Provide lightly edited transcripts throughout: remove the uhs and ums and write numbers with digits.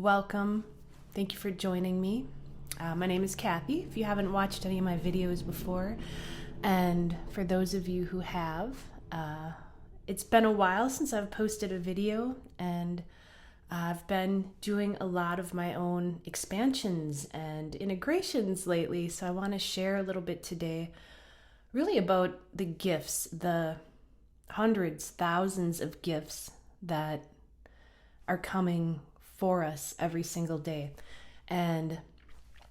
welcome. Thank you for joining me. My name is Kathy, if you haven't watched any of my videos before. And for those of you who have, it's been a while since I've posted a video, and I've been doing a lot of my own expansions and integrations lately, so I want to share a little bit today really about the gifts, the hundreds, thousands of gifts that are coming for us every single day. And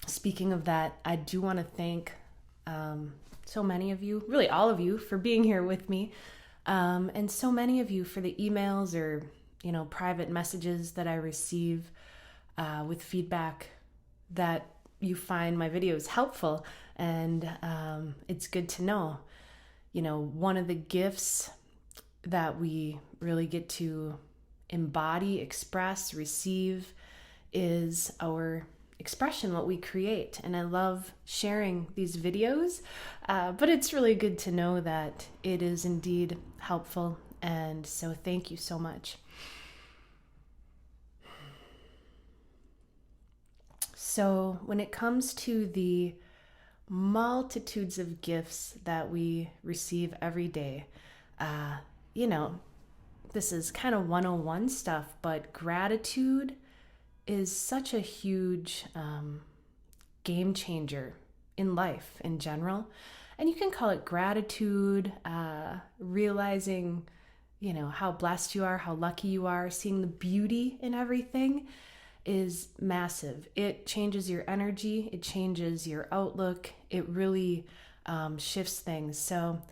speaking of that, I do want to thank so many of you, really all of you, for being here with me, and so many of you for the emails or private messages that I receive with feedback that you find my videos helpful, and it's good to know. One of the gifts that we really get to embody, express, receive is our expression, what we create. And I love sharing these videos, but it's really good to know that it is indeed helpful. And so thank you so much. So when it comes to the multitudes of gifts that we receive every day, this is kind of 101 stuff, but gratitude is such a huge game changer in life in general. And you can call it gratitude, realizing, how blessed you are, how lucky you are, seeing the beauty in everything is massive. It changes your energy, it changes your outlook, it really shifts things. So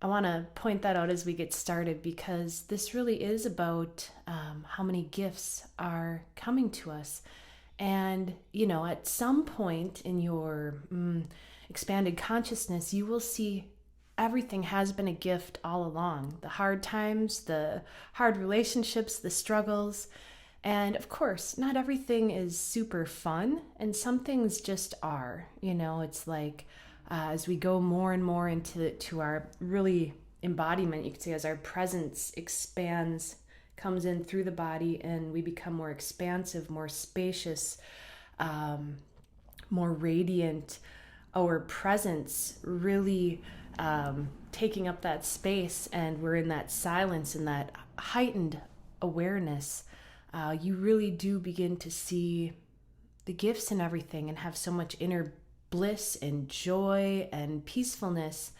I want to point that out as we get started, because this really is about how many gifts are coming to us. And, at some point in your expanded consciousness, you will see everything has been a gift all along. The hard times, the hard relationships, the struggles. And of course, not everything is super fun, and some things just are. It's like as we go more and more to our really embodiment, you could say, as our presence expands, comes in through the body, and we become more expansive, more spacious, more radiant, our presence really taking up that space, and we're in that silence and that heightened awareness. You really do begin to see the gifts in everything and have so much inner bliss and joy and peacefulness.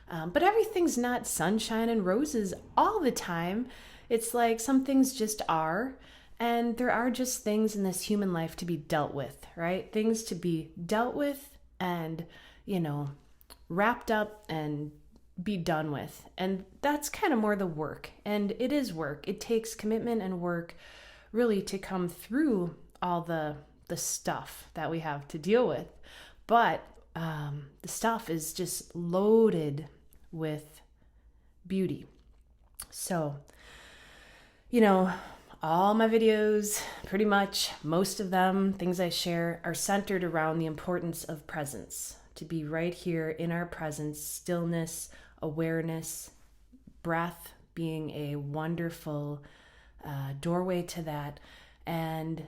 But everything's not sunshine and roses all the time. It's like some things just are. And there are just things in this human life to be dealt with, right? Things to be dealt with and, wrapped up and be done with. And that's kind of more the work. And it is work. It takes commitment and work really to come through all the stuff that we have to deal with. But the stuff is just loaded with beauty. So, all my videos, pretty much most of them, things I share, are centered around the importance of presence. To be right here in our presence, stillness, awareness, breath being a wonderful doorway to that. And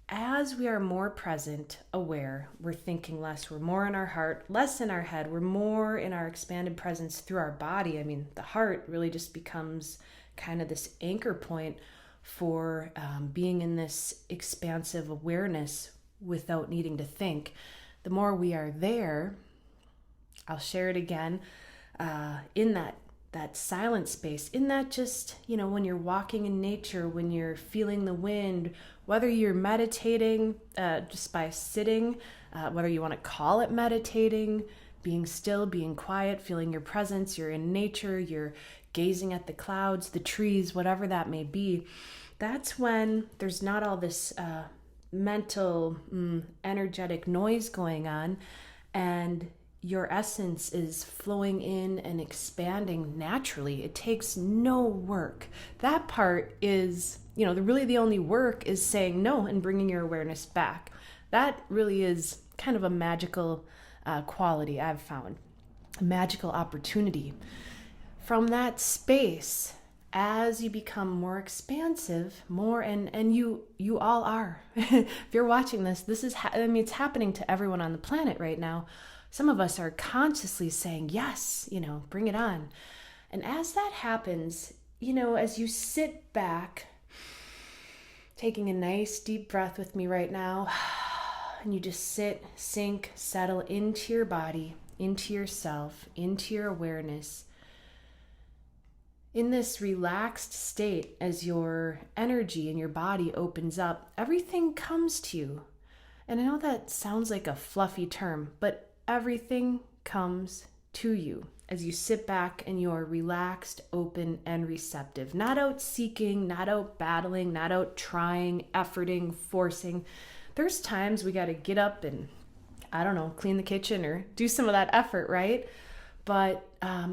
as we are more present, aware, we're thinking less, we're more in our heart, less in our head, we're more in our expanded presence through our body. I mean, the heart really just becomes kind of this anchor point for being in this expansive awareness without needing to think. The more we are there, I'll share it again, in that silent space, in that just, when you're walking in nature, when you're feeling the wind, whether you're meditating just by sitting, whether you want to call it meditating, being still, being quiet, feeling your presence, you're in nature, you're gazing at the clouds, the trees, whatever that may be, that's when there's not all this mental, energetic noise going on, and your essence is flowing in and expanding naturally. It takes no work. That part is, really the only work is saying no and bringing your awareness back. That really is kind of a magical quality I've found, a magical opportunity. From that space, as you become more expansive, more, and you all are. If you're watching this is, it's happening to everyone on the planet right now. Some of us are consciously saying, yes, bring it on. And as that happens, as you sit back, taking a nice deep breath with me right now, and you just sit, sink, settle into your body, into yourself, into your awareness. In this relaxed state, as your energy in your body opens up, everything comes to you. And I know that sounds like a fluffy term, but everything comes to you as you sit back and you're relaxed, open, and receptive. Not out seeking, not out battling, not out trying, efforting, forcing. There's times we got to get up and, clean the kitchen or do some of that effort, right? But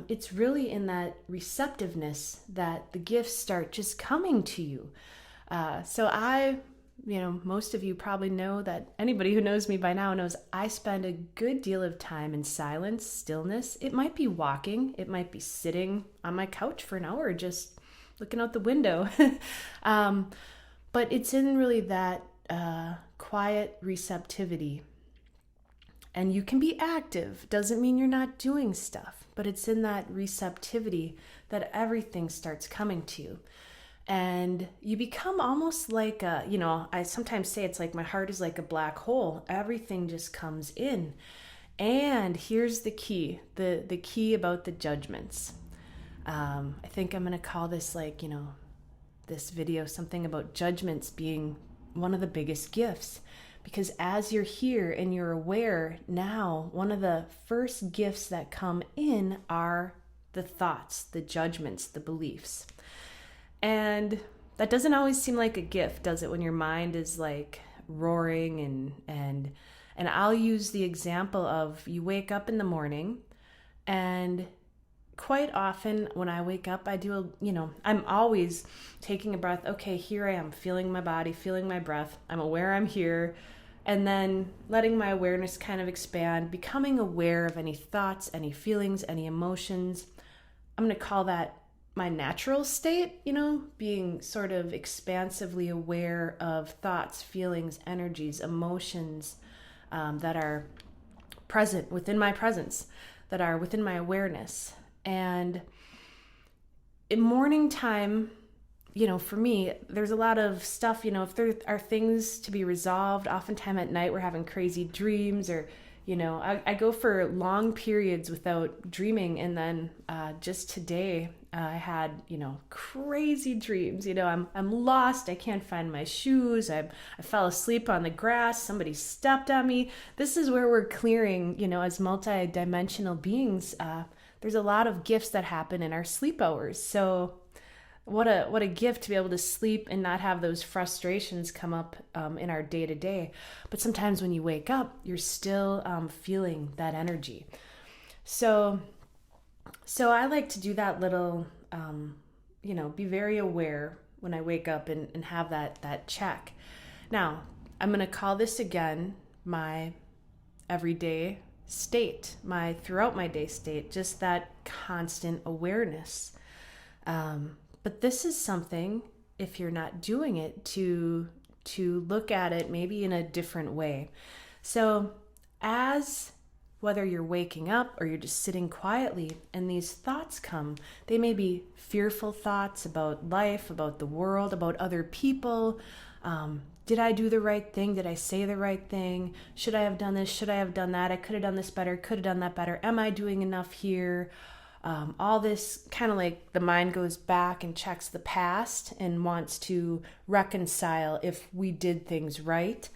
it's really in that receptiveness that the gifts start just coming to you. So most of you probably know that, anybody who knows me by now knows I spend a good deal of time in silence, stillness. It might be walking. It might be sitting on my couch for an hour, just looking out the window. But it's in really that quiet receptivity. And you can be active. Doesn't mean you're not doing stuff, but it's in that receptivity that everything starts coming to you. And you become almost like I sometimes say it's like my heart is like a black hole. Everything just comes in. And here's the key, the key about the judgments. I think I'm going to call this this video something about judgments being one of the biggest gifts. Because as you're here and you're aware now, one of the first gifts that come in are the thoughts, the judgments, the beliefs. And that doesn't always seem like a gift, does it? When your mind is like roaring and I'll use the example of you wake up in the morning, and quite often when I wake up, I do, I'm always taking a breath. Okay, here I am, feeling my body, feeling my breath. I'm aware I'm here. And then letting my awareness kind of expand, becoming aware of any thoughts, any feelings, any emotions. I'm going to call that my natural state, being sort of expansively aware of thoughts, feelings, energies, emotions that are present within my presence, that are within my awareness. And in morning time, for me, there's a lot of stuff, if there are things to be resolved, oftentimes at night we're having crazy dreams, or, I go for long periods without dreaming. And then just today I had, crazy dreams. I'm lost. I can't find my shoes. I fell asleep on the grass. Somebody stepped on me. This is where we're clearing, as multi-dimensional beings. There's a lot of gifts that happen in our sleep hours. So what a gift to be able to sleep and not have those frustrations come up in our day-to-day. But sometimes when you wake up, you're still feeling that energy. So I like to do that little, be very aware when I wake up and have that check. Now, I'm going to call this again my everyday state, my throughout my day state, just that constant awareness. But this is something, if you're not doing it, to look at it maybe in a different way. So whether you're waking up or you're just sitting quietly and these thoughts come, they may be fearful thoughts about life, about the world, about other people. Did I do the right thing? Did I say the right thing? Should I have done this? Should I have done that? I could have done this better, could have done that better. Am I doing enough here? All this kind of like the mind goes back and checks the past and wants to reconcile if we did things right.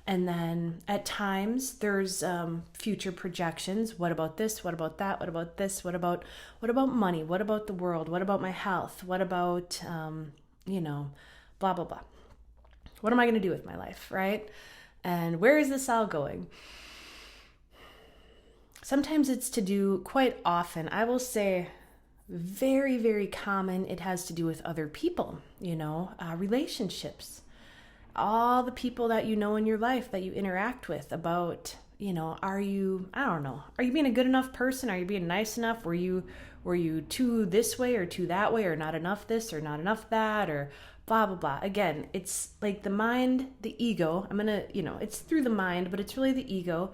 And then at times there's future projections. What about this? What about that? What about this? What about money? What about the world? What about my health? What about, blah, blah, blah. What am I going to do with my life, right? And where is this all going? Sometimes it's to do, quite often, I will say very, very common, it has to do with other people, relationships. All the people that you know in your life that you interact with about, are you being a good enough person? Are you being nice enough? Were you were you too this way or too that way, or not enough this or not enough that, or blah, blah, blah. Again, it's like the mind, the ego. It's through the mind, but it's really the ego.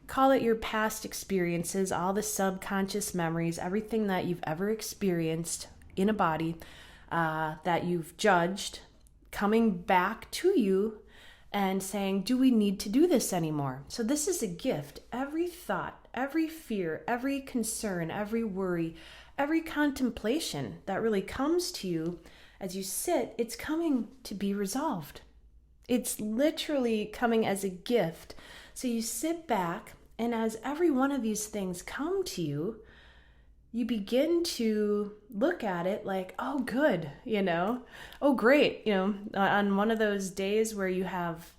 Call it your past experiences, all the subconscious memories, everything that you've ever experienced in a body that you've judged, coming back to you and saying, do we need to do this anymore? So this is a gift. Every thought, every fear, every concern, every worry, every contemplation that really comes to you as you sit, it's coming to be resolved. It's literally coming as a gift. So you sit back, and as every one of these things come to you, you begin to look at it like, oh, good, oh, great. On one of those days where you have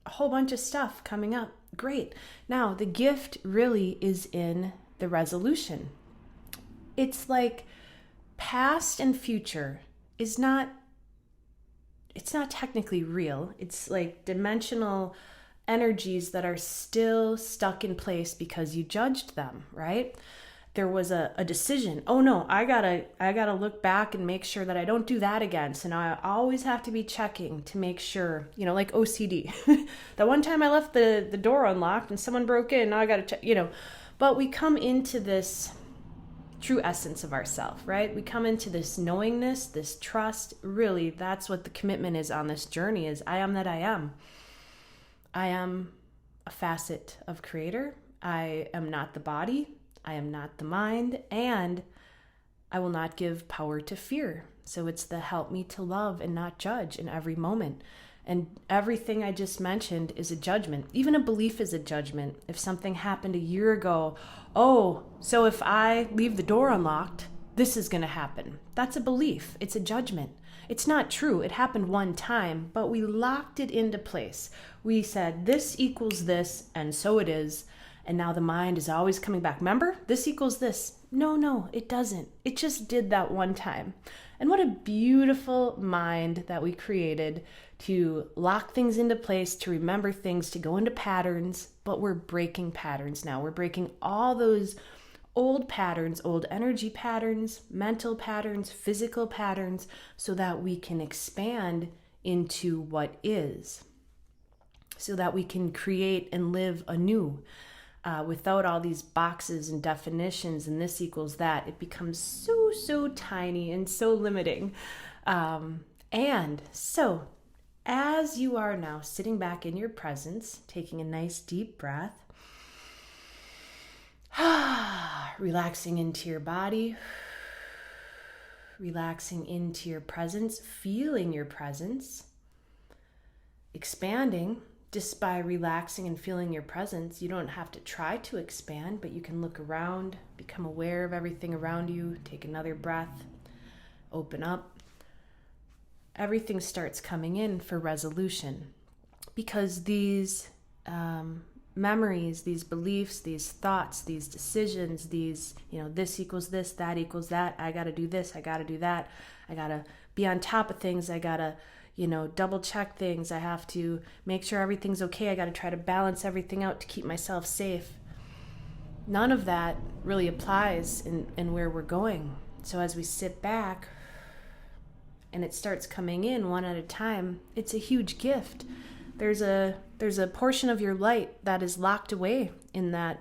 a whole bunch of stuff coming up, great. Now, the gift really is in the resolution. It's like past and future it's not technically real. It's like dimensional energies that are still stuck in place because you judged them, right? There was a decision. Oh no, I gotta look back and make sure that I don't do that again. So now I always have to be checking to make sure, like OCD. That one time I left the door unlocked and someone broke in, now I gotta check, But we come into this true essence of ourself, right? We come into this knowingness, this trust. Really, that's what the commitment is on this journey is I am that I am. I am a facet of Creator. I am not the body. I am not the mind. And I will not give power to fear. So it's the help me to love and not judge in every moment. And everything I just mentioned is a judgment. Even a belief is a judgment. If something happened a year ago, so if I leave the door unlocked, this is going to happen. That's a belief. It's a judgment. It's not true. It happened one time, but we locked it into place. We said this equals this, and so it is. And now the mind is always coming back. Remember, this equals this. No, it doesn't. It just did that one time. And what a beautiful mind that we created to lock things into place, to remember things, to go into patterns. But we're breaking patterns now. We're breaking all those old patterns, old energy patterns, mental patterns, physical patterns, so that we can expand into what is, so that we can create and live anew. Without all these boxes and definitions and this equals that, it becomes so tiny and so limiting. And so as you are now sitting back in your presence, taking a nice deep breath, relaxing into your body, relaxing into your presence, feeling your presence, expanding. Just by relaxing and feeling your presence, you don't have to try to expand, but you can look around, become aware of everything around you, take another breath, open up. Everything starts coming in for resolution because these memories, these beliefs, these thoughts, these decisions, these, this equals this, that equals that, I got to do this, I got to do that, I got to be on top of things, I got to double check things. I have to make sure everything's okay. I got to try to balance everything out to keep myself safe. None of that really applies in where we're going. So as we sit back and it starts coming in one at a time, it's a huge gift. There's a portion of your light that is locked away in that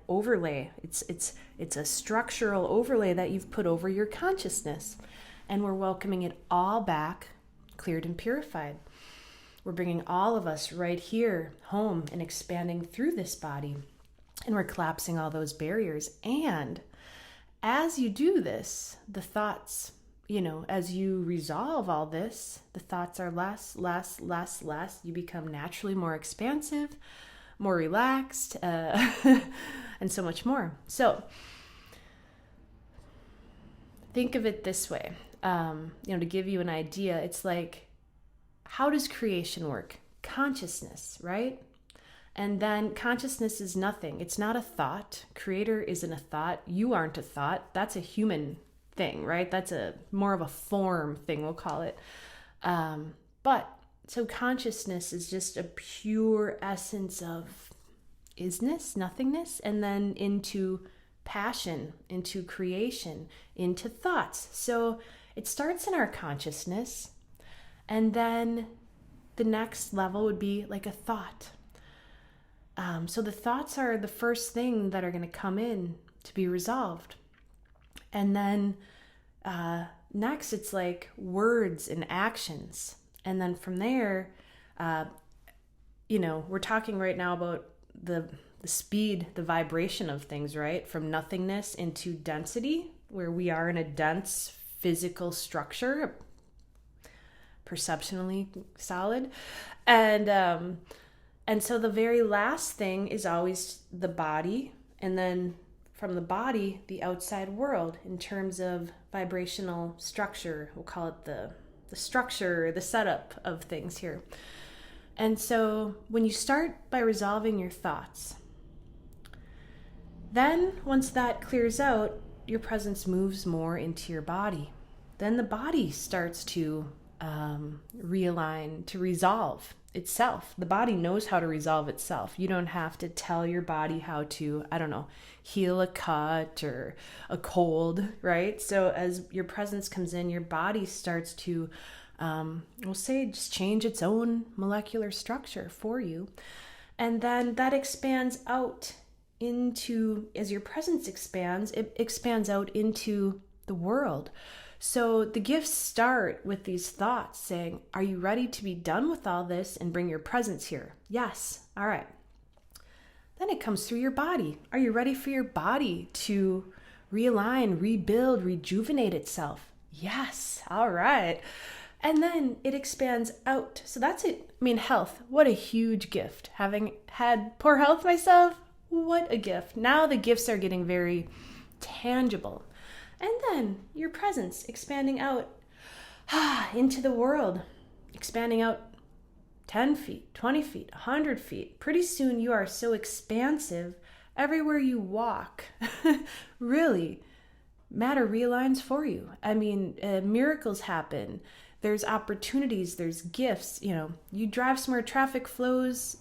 overlay. It's a structural overlay that you've put over your consciousness. And we're welcoming it all back, cleared and purified. We're bringing all of us right here home and expanding through this body. And we're collapsing all those barriers. And as you do this, the thoughts, as you resolve all this, the thoughts are less. You become naturally more expansive, more relaxed, and so much more. So think of it this way. To give you an idea, it's like, how does creation work? Consciousness, right? And then consciousness is nothing. It's not a thought. Creator isn't a thought. You aren't a thought. That's a human thing, right? That's more of a form thing, we'll call it. So consciousness is just a pure essence of isness, nothingness, and then into passion, into creation, into thoughts. So it starts in our consciousness, and then the next level would be like a thought. So the thoughts are the first thing that are going to come in to be resolved. And then next it's like words and actions. And then from there, we're talking right now about the speed, the vibration of things, right? From nothingness into density, where we are in a dense physical structure, perceptionally solid. And so the very last thing is always the body, and then from the body, the outside world in terms of vibrational structure. We'll call it the structure, the setup of things here. And so when you start by resolving your thoughts, then once that clears out, your presence moves more into your body. Then the body starts to realign, to resolve itself. The body knows how to resolve itself. You don't have to tell your body how to, heal a cut or a cold, right? So as your presence comes in, your body starts to, we'll say, just change its own molecular structure for you. And then that expands out into, as your presence expands, it expands out into the world. So the gifts start with these thoughts saying, are you ready to be done with all this and bring your presence here? Yes. All right. Then it comes through your body. Are you ready for your body to realign, rebuild, rejuvenate itself? Yes. All right. And then it expands out. So that's it. Health, what a huge gift. Having had poor health myself, what a gift. Now the gifts are getting very tangible. And then your presence expanding out into the world, expanding out 10 feet, 20 feet, 100 feet. Pretty soon you are so expansive, everywhere you walk, really, matter realigns for you. Miracles happen. There's opportunities, there's gifts. You drive somewhere, traffic flows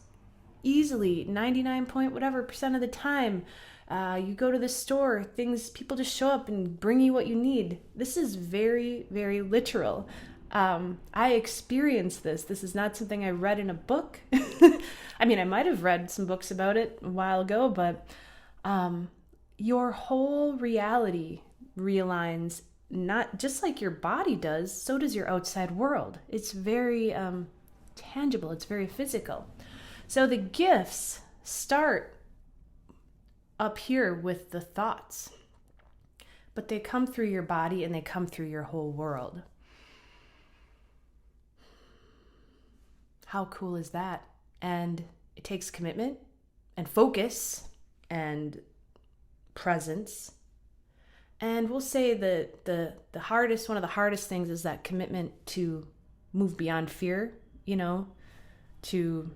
easily, 99% of the time. You go to the store, people just show up and bring you what you need. This is very, very literal. I experienced this. This is not something I read in a book. I might have read some books about it a while ago, but your whole reality realigns, not just like your body does, so does your outside world. It's very tangible. It's very physical. So the gifts start up here with the thoughts, but they come through your body and they come through your whole world. How cool is that? And it takes commitment and focus and presence. And we'll say that one of the hardest things is that commitment to move beyond fear, to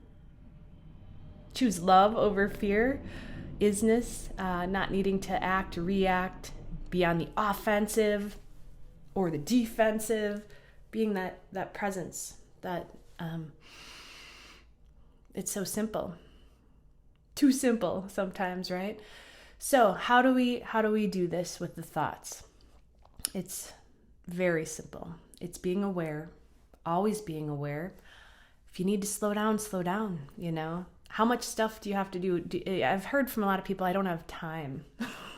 choose love over fear. Isness, not needing to act, react, be on the offensive or the defensive, being that presence, that it's so simple. Too simple sometimes, right? So how do we do this with the thoughts? It's very simple. It's being aware, always being aware. If you need to slow down, slow down, How much stuff do you have to do? I've heard from a lot of people, I don't have time.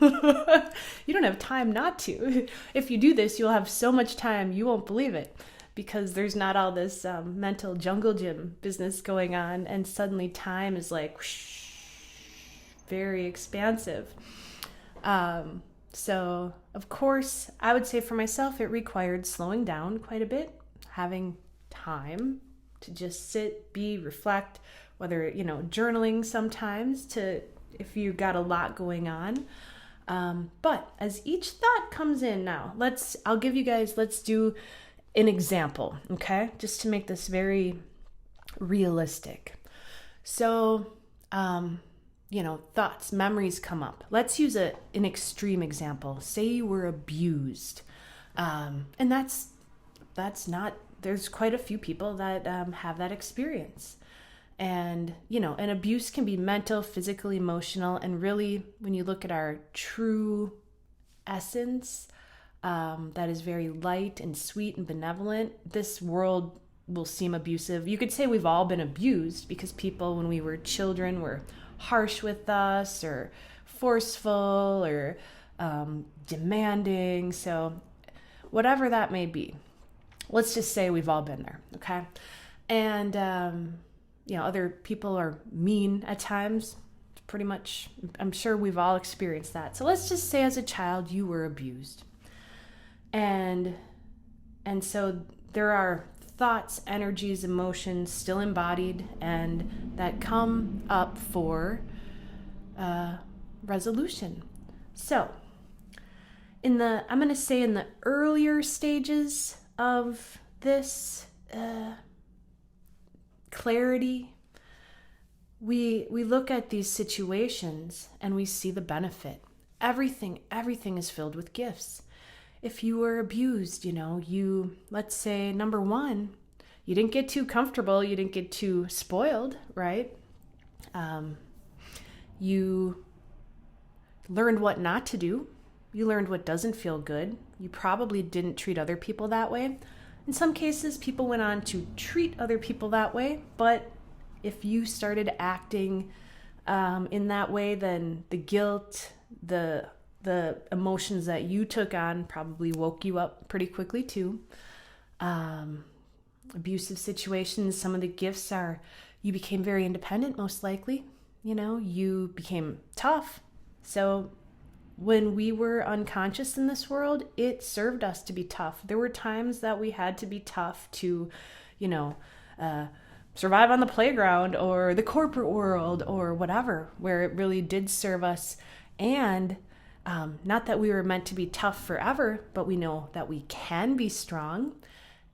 You don't have time not to. If you do this, you'll have so much time, you won't believe it, because there's not all this mental jungle gym business going on, and suddenly time is like whoosh, very expansive. So, of course, I would say for myself, it required slowing down quite a bit, having time to just sit, be, reflect, whether, journaling sometimes if you've got a lot going on. But as each thought comes in now, let's do an example, okay? Just to make this very realistic. So, thoughts, memories come up. Let's use an extreme example. Say you were abused. And that's not, there's quite a few people that have that experience. And, you know, an abuse can be mental, physical, emotional. And really, when you look at our true essence, that is very light and sweet and benevolent, this world will seem abusive. You could say we've all been abused because people, when we were children, were harsh with us or forceful or demanding. So whatever that may be, let's just say we've all been there, okay? And, you know, other people are mean at times. Pretty much, I'm sure we've all experienced that. So let's just say as a child, you were abused. And so there are thoughts, energies, emotions still embodied and that come up for resolution. So I'm going to say in the earlier stages of this clarity, we look at these situations and we see the benefit. Everything is filled with gifts. If you were abused, you know, let's say, number one, you didn't get too comfortable, you didn't get too spoiled, right? You learned what not to do. You learned what doesn't feel good. You probably didn't treat other people that way. In some cases, people went on to treat other people that way, but if you started acting in that way, then the guilt, the emotions that you took on probably woke you up pretty quickly too. Abusive situations, some of the gifts are you became very independent, most likely. You know, you became tough. So when we were unconscious in this world, it served us to be tough. There were times that we had to be tough to, you know, survive on the playground or the corporate world or whatever, where it really did serve us. And not that we were meant to be tough forever, but we know that we can be strong.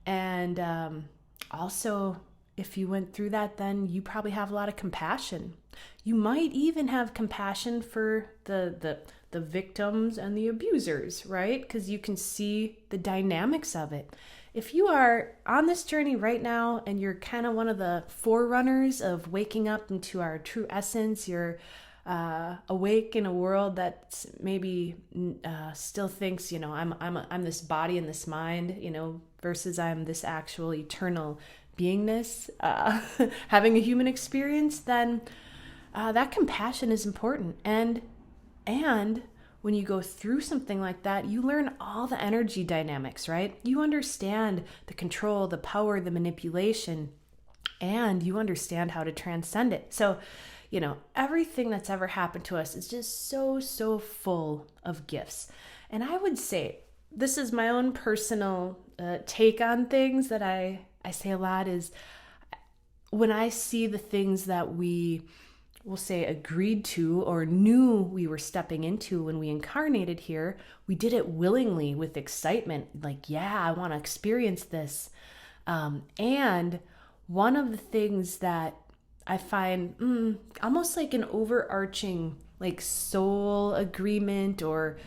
And also, if you went through that, then you probably have a lot of compassion. You might even have compassion for the victims and the abusers, right? Because you can see the dynamics of it. If you are on this journey right now and you're kind of one of the forerunners of waking up into our true essence, you're awake in a world that maybe still thinks, you know, I'm this body and this mind, you know, versus I'm this actual eternal beingness, having a human experience, then that compassion is important. And when you go through something like that, you learn all the energy dynamics, right? You understand the control, the power, the manipulation, and you understand how to transcend it. So, you know, everything that's ever happened to us is just so full of gifts. And I would say, this is my own personal take on things that I say a lot, is when I see the things that we will say agreed to or knew we were stepping into when we incarnated here, we did it willingly with excitement. Like, yeah, I want to experience this. And one of the things that I find almost like an overarching like soul agreement or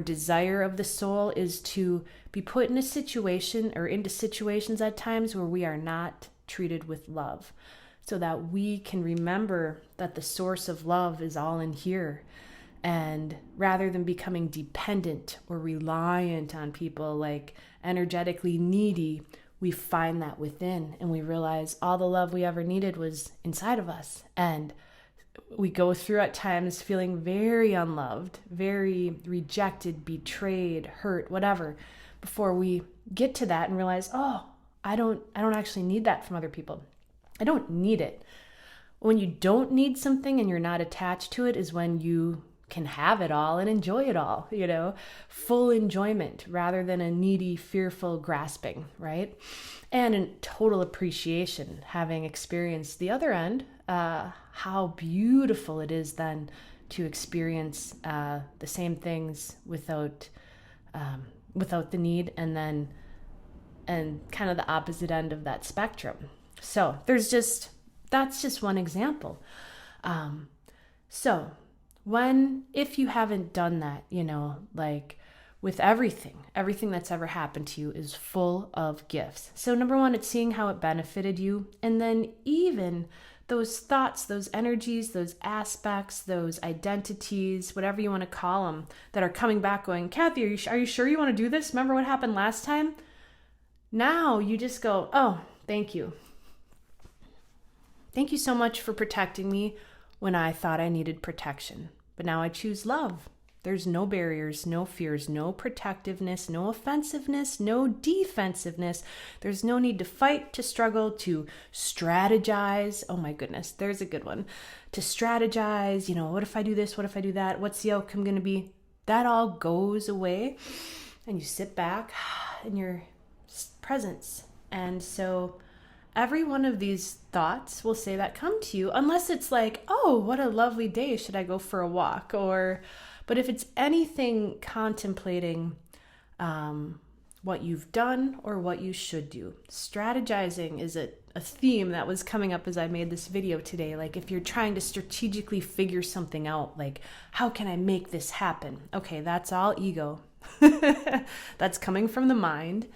desire of the soul is to be put in a situation or into situations at times where we are not treated with love, so that we can remember that the source of love is all in here. And rather than becoming dependent or reliant on people, like energetically needy, we find that within and we realize all the love we ever needed was inside of us. And we go through at times feeling very unloved, very rejected, betrayed, hurt, whatever, before we get to that and realize, oh, I don't actually need that from other people. I don't need it. When you don't need something and you're not attached to it is when you can have it all and enjoy it all, you know, full enjoyment rather than a needy, fearful grasping, right? And a total appreciation, having experienced the other end, how beautiful it is then to experience the same things without the need, and kind of the opposite end of that spectrum. So that's just one example. So if you haven't done that, you know, like with everything that's ever happened to you is full of gifts. So number one, it's seeing how it benefited you. And then even those thoughts, those energies, those aspects, those identities, whatever you want to call them, that are coming back going, Kathy, are you sure you want to do this? Remember what happened last time? Now you just go, oh, thank you. Thank you so much for protecting me when I thought I needed protection. But now I choose love. There's no barriers, no fears, no protectiveness, no offensiveness, no defensiveness. There's no need to fight, to struggle, to strategize. Oh my goodness, there's a good one. To strategize, what if I do this? What if I do that? What's the outcome going to be? That all goes away and you sit back in your presence. And so every one of these thoughts will say that come to you, unless it's like, oh, what a lovely day. Should I go for a walk? But if it's anything contemplating what you've done or what you should do, strategizing is a theme that was coming up as I made this video today. Like if you're trying to strategically figure something out, like how can I make this happen? Okay, that's all ego. That's coming from the mind.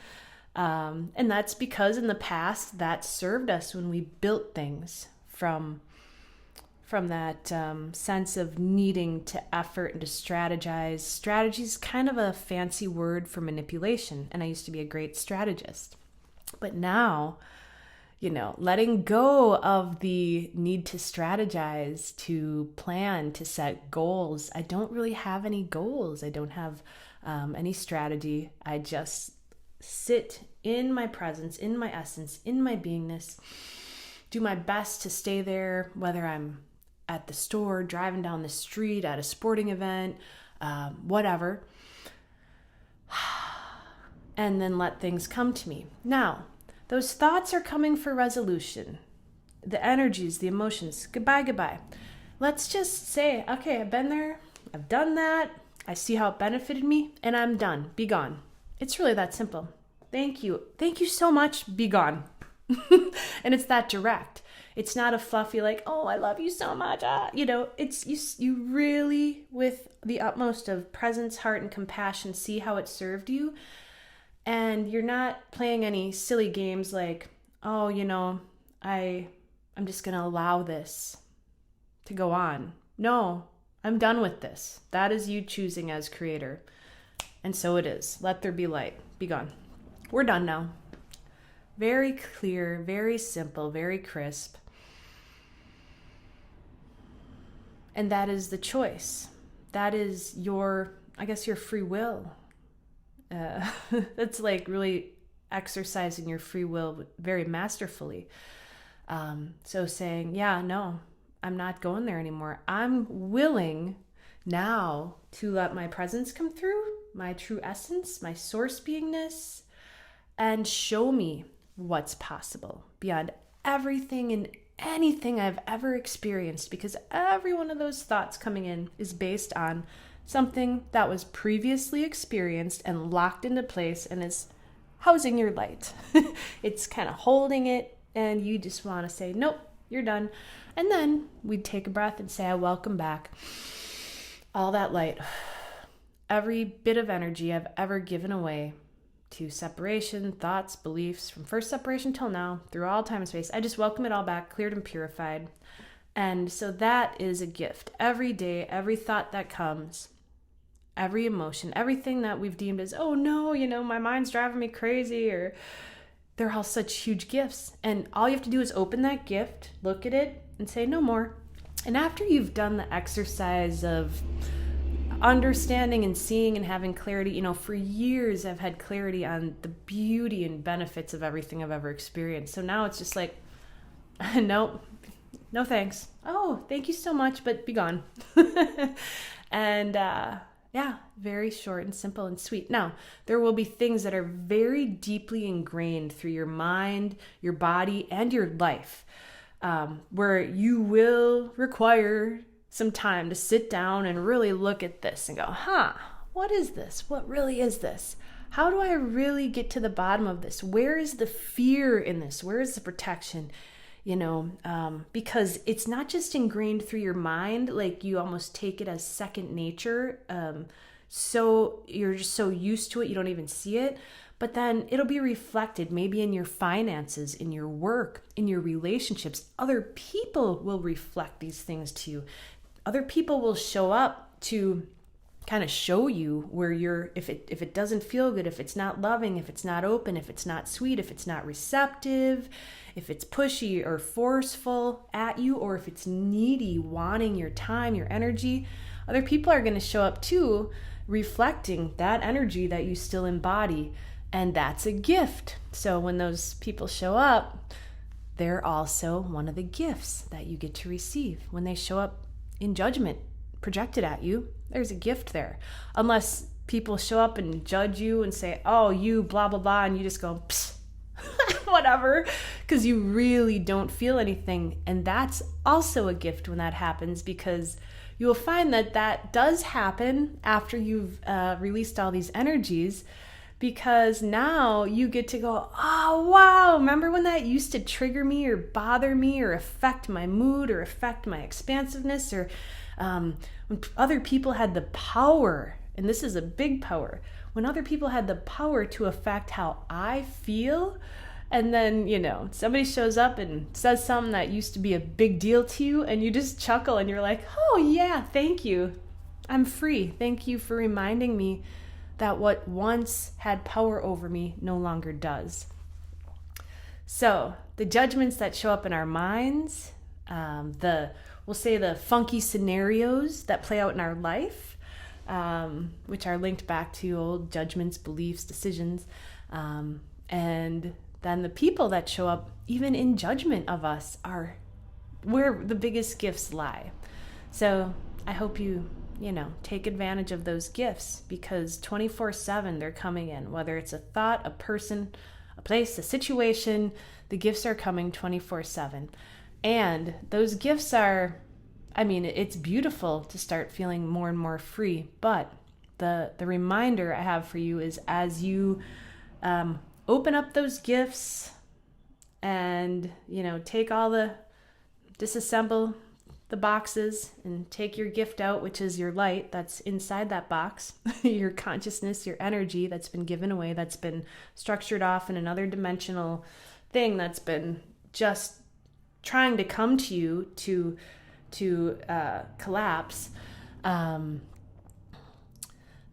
And that's because in the past that served us when we built things from that sense of needing to effort and to strategize. Strategy is kind of a fancy word for manipulation, and I used to be a great strategist. But now, letting go of the need to strategize, to plan, to set goals. I don't really have any goals. I don't have any strategy. I just sit in my presence, in my essence, in my beingness, do my best to stay there, whether I'm at the store, driving down the street, at a sporting event, whatever. And then let things come to me. Now, those thoughts are coming for resolution. The energies, the emotions, goodbye. Let's just say, okay, I've been there, I've done that, I see how it benefited me, and I'm done. Be gone. It's really that simple. Thank you. Thank you so much. Be gone. And it's that direct. It's not a fluffy like, oh, I love you so much. It's you really, with the utmost of presence, heart, and compassion, see how it served you. And you're not playing any silly games like, oh, I'm just going to allow this to go on. No, I'm done with this. That is you choosing as creator. And so it is. Let there be light. Be gone. We're done now. Very clear, very simple, very crisp. And that is the choice. That is your free will. That's like really exercising your free will very masterfully. So saying, yeah, no, I'm not going there anymore. I'm willing now to let my presence come through, my true essence, my source beingness, and show me what's possible beyond everything and anything I've ever experienced, because every one of those thoughts coming in is based on something that was previously experienced and locked into place and is housing your light. It's kind of holding it, and you just want to say, nope, you're done. And then we'd take a breath and say, I welcome back all that light, every bit of energy I've ever given away to separation, thoughts, beliefs, from first separation till now, through all time and space. I just welcome it all back, cleared and purified. And so that is a gift. Every day, every thought that comes, every emotion, everything that we've deemed as, oh no, my mind's driving me crazy, or they're all such huge gifts. And all you have to do is open that gift, look at it, and say no more. And after you've done the exercise of understanding and seeing and having clarity, for years I've had clarity on the beauty and benefits of everything I've ever experienced. So now it's just like, no thanks. Oh, thank you so much, but be gone. And very short and simple and sweet. Now, there will be things that are very deeply ingrained through your mind, your body, and your life, where you will require some time to sit down and really look at this and go, what is this? What really is this? How do I really get to the bottom of this? Where is the fear in this? Where is the protection? Because it's not just ingrained through your mind, like you almost take it as second nature. So you're just so used to it, you don't even see it. but then it'll be reflected maybe in your finances, in your work, in your relationships. Other people will reflect these things to you. Other people will show up to kind of show you where you're, if it doesn't feel good, if it's not loving, if it's not open, if it's not sweet, if it's not receptive, if it's pushy or forceful at you, or if it's needy, wanting your time, your energy. Other people are going to show up too, reflecting that energy that you still embody. And that's a gift. So when those people show up, they're also one of the gifts that you get to receive. When they show up in judgment projected at you, there's a gift there. Unless people show up and judge you and say, oh, you blah, blah, blah, and you just go, psst, whatever, because you really don't feel anything. And that's also a gift when that happens, because you will find that that does happen after you've released all these energies, because now you get to go, oh, wow, remember when that used to trigger me or bother me or affect my mood or affect my expansiveness, or when other people had the power, and this is a big power, when other people had the power to affect how I feel, and then, somebody shows up and says something that used to be a big deal to you, and you just chuckle and you're like, oh yeah, thank you. I'm free. Thank you for reminding me that what once had power over me no longer does. So the judgments that show up in our minds, we'll say the funky scenarios that play out in our life, which are linked back to old judgments, beliefs, decisions, and then the people that show up even in judgment of us are where the biggest gifts lie. So I hope you take advantage of those gifts, because 24/7 they're coming in, whether it's a thought, a person, a place, a situation, the gifts are coming 24/7. And those gifts are, it's beautiful to start feeling more and more free. But the reminder I have for you is, as you open up those gifts and, disassemble the boxes and take your gift out, which is your light that's inside that box, your consciousness, your energy that's been given away, that's been structured off in another dimensional thing that's been just trying to come to you to collapse.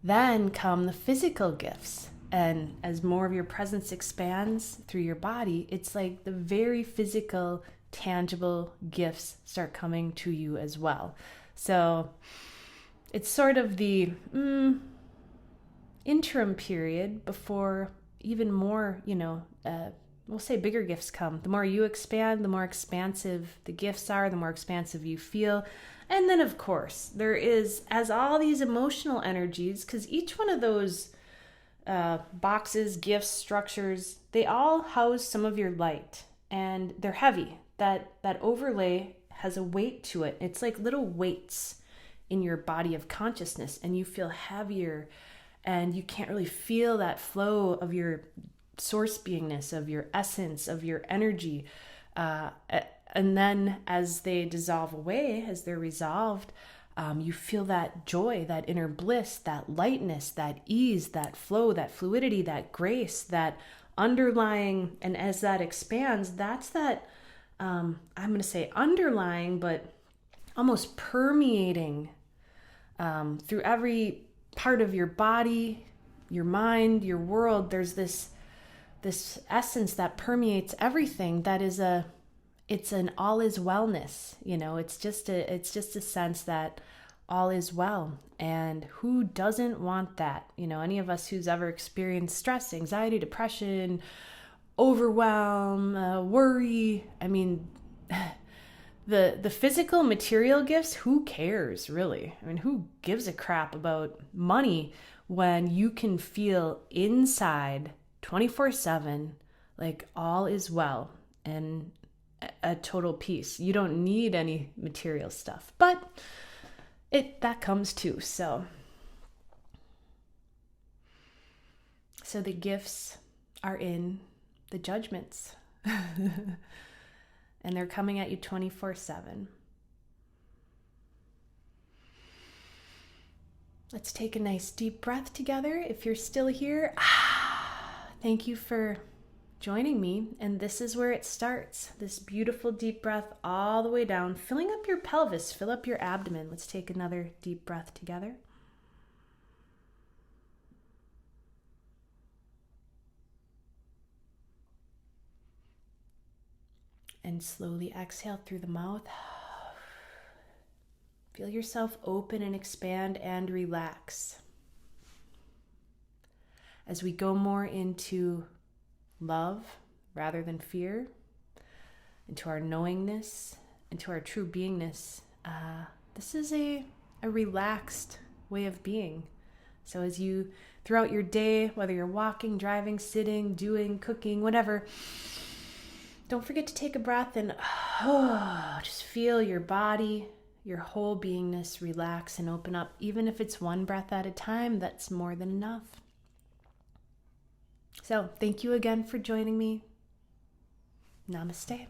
Then come the physical gifts. And as more of your presence expands through your body, it's like the very physical, tangible gifts start coming to you as well. So it's sort of the interim period before even more, we'll say bigger gifts come. The more you expand, the more expansive the gifts are, the more expansive you feel. And then, of course, there is, as all these emotional energies, because each one of those boxes, gifts, structures, they all house some of your light, and they're heavy. That overlay has a weight to it. It's like little weights in your body of consciousness, and you feel heavier, and you can't really feel that flow of your source beingness, of your essence, of your energy. And then as they dissolve away, as they're resolved, you feel that joy, that inner bliss, that lightness, that ease, that flow, that fluidity, that grace, that underlying. And as that expands, that's that, I'm going to say underlying, but almost permeating through every part of your body, your mind, your world. There's this essence that permeates everything. That is it's an all is wellness. It's just a sense that all is well. And who doesn't want that? Any of us who's ever experienced stress, anxiety, depression, overwhelm, worry. The physical material gifts, who cares really? Who gives a crap about money when you can feel inside 24/7 like all is well and a total peace? You don't need any material stuff, but that comes too. So the gifts are in the judgments and they're coming at you 24/7. Let's take a nice deep breath together. If you're still here, thank you for joining me. And this is where it starts. This beautiful deep breath all the way down, filling up your pelvis, fill up your abdomen. Let's take another deep breath together. And slowly exhale through the mouth. Feel yourself open and expand and relax. As we go more into love rather than fear, into our knowingness, into our true beingness, this is a relaxed way of being. So as you, throughout your day, whether you're walking, driving, sitting, doing, cooking, whatever, don't forget to take a breath and just feel your body, your whole beingness relax and open up. Even if it's one breath at a time, that's more than enough. So thank you again for joining me. Namaste.